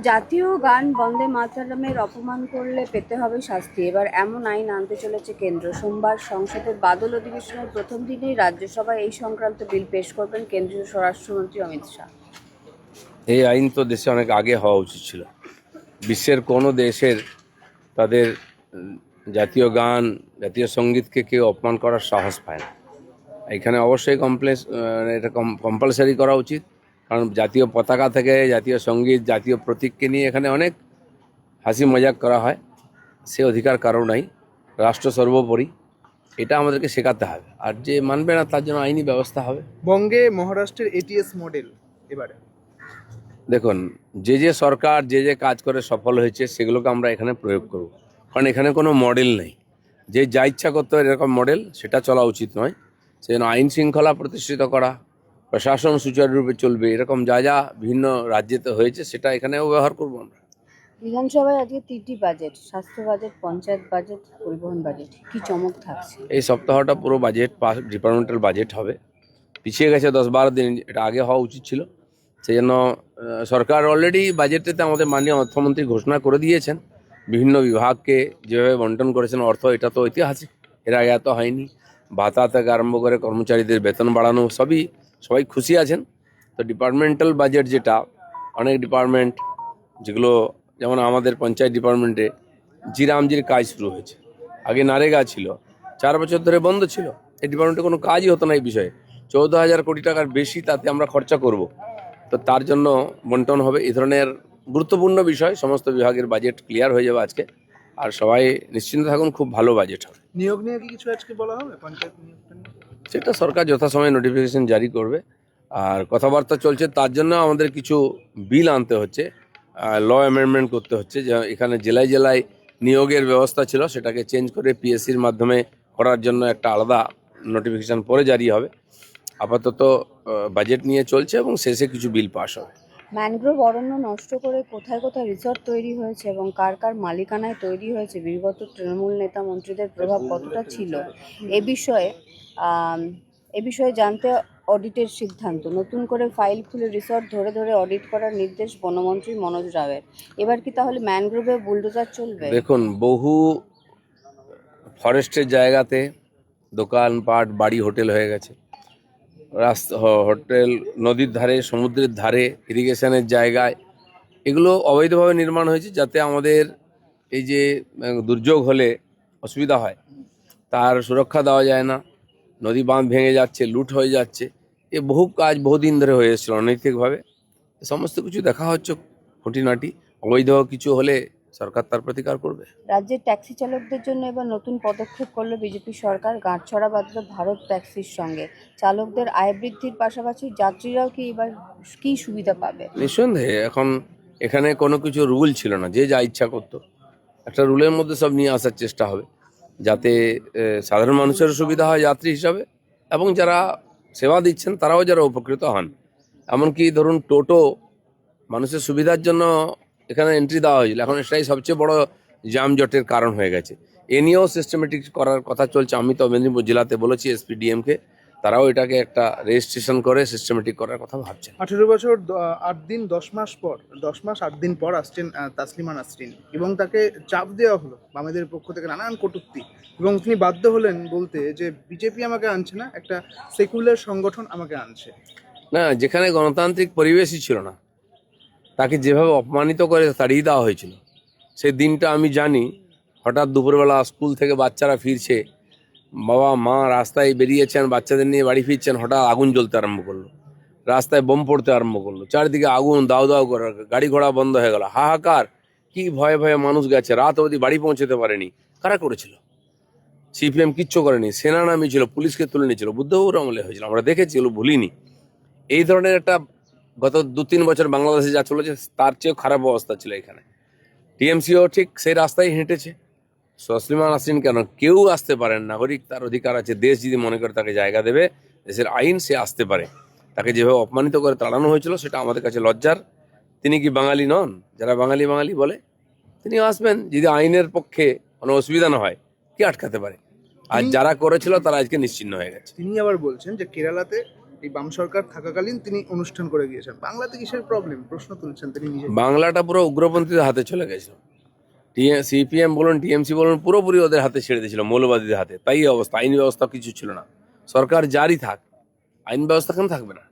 জাতীয় গান বন্দে মাতরমের অপমান করলে পেতে হবে শাস্তি, এবার এমন আইন আনতে চলেছে কেন্দ্র। সোমবার সংসদের বাদল অধিবেশনের প্রথম দিনেই রাজ্যসভায় এই সংক্রান্ত বিল পেশ করবেন কেন্দ্রীয় স্বরাষ্ট্রমন্ত্রী অমিত শাহ। এই আইন তো দেশে অনেক আগে হওয়া উচিত ছিল। বিশ্বের কোনো দেশের তাদের জাতীয় গান, জাতীয় সঙ্গীতকে কেউ অপমান করার সাহস পায় না। এখানে অবশ্যই এটা কম্পালসারি করা উচিত, কারণ জাতীয় পতাকা থেকে জাতীয় সঙ্গীত, জাতীয় প্রতীককে নিয়ে এখানে অনেক হাসি মজাক করা হয়। সে অধিকার কারো নাই, রাষ্ট্র সর্বোপরি। এটা আমাদেরকে শেখাতে হবে, আর যে মানবে না তার জন্য আইনি ব্যবস্থা হবে। বঙ্গে মহারাষ্ট্রের এটিএস মডেল এবারে দেখুন, যে সরকার যে কাজ করে সফল হয়েছে সেগুলোকে আমরা এখানে প্রয়োগ করব, কারণ এখানে কোনো মডেল নেই। যে যা ইচ্ছা করতে হয় এরকম মডেল, সেটা চলা উচিত নয়। সেজন্য আইন শৃঙ্খলা প্রতিষ্ঠিত করা, প্রশাসন সুচারুরূপে চলবে, এরকম যা বিভিন্ন রাজ্যেতে হয়েছে সেটা এখানেও ব্যবহার করবো আমরা। বিধানসভায় আজকে তিনটি বাজেট, স্বাস্থ্য বাজেট, পঞ্চায়েত বাজেট, পরিবহন বাজেট, কি চমক থাকছে? এই সপ্তাহটা পুরো বাজেট ডিপার্টমেন্টাল বাজেট হবে। পিছিয়ে গেছে 10-12 দিন, এটা আগে হওয়া উচিত ছিল। সেই জন্য সরকার অলরেডি বাজেটেতে আমাদের মাননীয় অর্থমন্ত্রী ঘোষণা করে দিয়েছেন বিভিন্ন বিভাগকে যেভাবে বন্টন করেছেন অর্থ, এটা তো ঐতিহাসিক, এর আগে এত হয়নি। ভাতা থেকে আরম্ভ করে কর্মচারীদের বেতন বাড়ানো, সবাই খুশি আছেন। তো ডিপার্টমেন্টাল বাজেট যেটা, অনেক ডিপার্টমেন্ট যেগুলো, যেমন আমাদের পঞ্চায়েত ডিপার্টমেন্টে জিরামজির কাজ শুরু হয়েছে। আগে নারেগা ছিল, 4 বছর ধরে বন্ধ ছিল। এই ডিপার্টমেন্টে কোনো কাজই হতো না এই বিষয়ে। 14,000 কোটি টাকার বেশি তাতে আমরা খরচা করব। তো তার জন্য বন্টন হবে। এই ধরনের গুরুত্বপূর্ণ বিষয়, সমস্ত বিভাগের বাজেট ক্লিয়ার হয়ে যাবে আজকে। আর সবাই নিশ্চিন্ত থাকুন, খুব ভালো বাজেট হবে। নিয়োগ নিয়ে কি কিছু আজকে বলা হবে পঞ্চায়েত নিয়োগটা নিয়ে? সেটা সরকার যথাসময়ে নোটিফিকেশন জারি করবে। আর কথাবার্তা চলছে, তার জন্য আমাদের কিছু বিল আনতে হচ্ছে, ল অ্যামেন্ডমেন্ট করতে হচ্ছে। যে এখানে জেলায় জেলায় নিয়োগের ব্যবস্থা ছিল, সেটাকে চেঞ্জ করে পিএসসির মাধ্যমে করার জন্য একটা আলাদা নোটিফিকেশন পরে জারি হবে। আপাতত বাজেট নিয়ে চলছে এবং শেষে কিছু বিল পাস হবে। ম্যানগ্রোভ অরণ্য নষ্ট করে কোথায় কোথায় রিসর্ট তৈরি হয়েছে এবং কার কার মালিকানায় তৈরি হয়েছে, বিগত তৃণমূল নেতা মন্ত্রীদের প্রভাব কতটা ছিল, এ বিষয়ে এ বিষয়ে জানতে অডিটের সিদ্ধান্ত। নতুন করে ফাইল খুলে রিসর্ট ধরে ধরে অডিট করার নির্দেশ বনমন্ত্রী মনোজ রাওয়ের। এবার কি তাহলে ম্যানগ্রোভে বুলডোজার চলবে? দেখুন, বহু ফরেস্টের জায়গাতে দোকানপাট, বাড়ি, হোটেল হয়ে গেছে। হোটেল নদীর ধারে, সমুদ্রের ধারে, ইরিগেশনের জায়গায় এগুলো অবৈধভাবে নির্মাণ হয়েছে, যাতে আমাদের এই যে দুর্যোগ হলে অসুবিধা হয় তার সুরক্ষা দেওয়া যায় না। নদী বাঁধ ভেঙে যাচ্ছে, লুট হয়ে যাচ্ছে। বহু কাজ বহুদিন ধরে হয়ে এসেছিল অনৈতিকভাবে। সমস্ত কিছু দেখা হচ্ছে, খুঁটিনাটি অবৈধ কিছু হলে সরকার তার প্রতিকার করবে। রাজ্যের ট্যাক্সি চালকদের জন্য এবার নতুন পদক্ষেপ করলো বিজেপি সরকার। গাঁটছড়া বাঁধল ভারত ট্যাক্সির সঙ্গে। চালকদের আয় বৃদ্ধির পাশাপাশি যাত্রীরাও কি এবার কি সুবিধা পাবে? নিঃসন্দেহে এখন এখানে কোনো কিছু রুল ছিল না, যে যা ইচ্ছা করতো। একটা রুলের মধ্যে সব নিয়ে আসার চেষ্টা হবে, যাতে সাধারণ মানুষের সুবিধা হয় যাত্রী হিসাবে, এবং যারা সেবা দিচ্ছেন তারাও যারা উপকৃত হন। এমনকি ধরুন টোটো মানুষের সুবিধার জন্য এখানে এন্ট্রি দেওয়া হয়েছিল, এখন এটাই সবচেয়ে বড় যানজটের কারণ হয়ে গেছে। এ নিয়েও সিস্টেমেটিক করার কথা চলছে। আমি তো মেদিনীপুর জেলাতে বলেছি এসপিডিএমকে, তারাও এটাকে একটা রেজিস্ট্রেশন করে সিস্টেমেটিক করার কথা ভাবছেন। 18 বছর 8 দিন 10 মাস পর 10 মাস 8 দিন পর আসছেন তাসলিমা নাসরিন, এবং তাকে চাপ দেওয়া হলো বামেদের পক্ষ থেকে নানান কটূক্তি, এবং তিনি বাধ্য হলেন বলতে যে বিজেপি আমাকে আনছে না, একটা সেকুলার সংগঠন আমাকে আনছে। না, যেখানে গণতান্ত্রিক পরিবেশই ছিল না, তাকে যেভাবে অপমানিত করে তাড়িয়ে দেওয়া হয়েছিল, সেই দিনটা আমি জানি। হঠাৎ দুপুরবেলা স্কুল থেকে বাচ্চারা ফিরছে, বাবা মা রাস্তায় বেরিয়েছেন, বাচ্চাদের নিয়ে বাড়ি ফিরছেন, হঠাৎ আগুন জ্বলতে আরম্ভ করলো, রাস্তায় বোম পড়তে আরম্ভ করলো, চারিদিকে আগুন দাউ দাউ করে, গাড়ি ঘোড়া বন্ধ হয়ে গেল, হাহাকার। কি ভয়ে ভয়ে মানুষ গেছে, রাত অবধি বাড়ি পৌঁছতে পারেনি। কারা করেছিল? সিপিএম কিচ্ছু করেনি, সেনা নামিয়েছিল, পুলিশকে তুলে নিয়েছিল, বুদ্ধবাবুর আমলে হয়েছিল, আমরা দেখেছি, এগুলো ভুলিনি। এই ধরনের একটা গত 2-3 বছর বাংলাদেশে যা চলেছে তার চেয়েও খারাপ অবস্থা ছিল এখানে। টিএমসিও ঠিক সেই রাস্তায় হেঁটেছে। তসলিমা নাসরিন কেন? কেউ আসতে পারেন, নাগরিক তার অধিকার আছে। দেশ যদি মনে করে তাকে জায়গা দেবে, দেশের আইন, সে আসতে পারে। তাকে যেভাবে অপমানিত করে তাড়ানো হয়েছিল সেটা আমাদের কাছে লজ্জার। তিনি কি বাঙালি নন? যারা বাঙালি বাঙালি বলে, তিনিও আসবেন যদি আইনের পক্ষে কোনো অসুবিধা না হয়। কি আটকাতে পারে? আর যারা করেছিল তারা আজকে নিশ্চিহ্ন হয়ে গেছে। তিনি আবার বলছেন যে কেরালাতে এই বাম সরকার থাকাকালীন তিনি অনুষ্ঠান করে গিয়েছেন। বাংলাতে কিসের প্রবলেম প্রশ্ন তুলছেন তিনি নিজে। বাংলাটা পুরো উগ্রপন্থীদের হাতে চলে গেছে। সিপিএম বলুন, টিএমসি বলুন, পুরোপুরি ওদের হাতে ছেড়ে দিয়েছিল, মৌলবাদীদের হাতে। তাই এই অবস্থা, আইন ব্যবস্থা কিছু ছিল না। সরকার জারি থাক, আইন ব্যবস্থা কেন থাকবে না?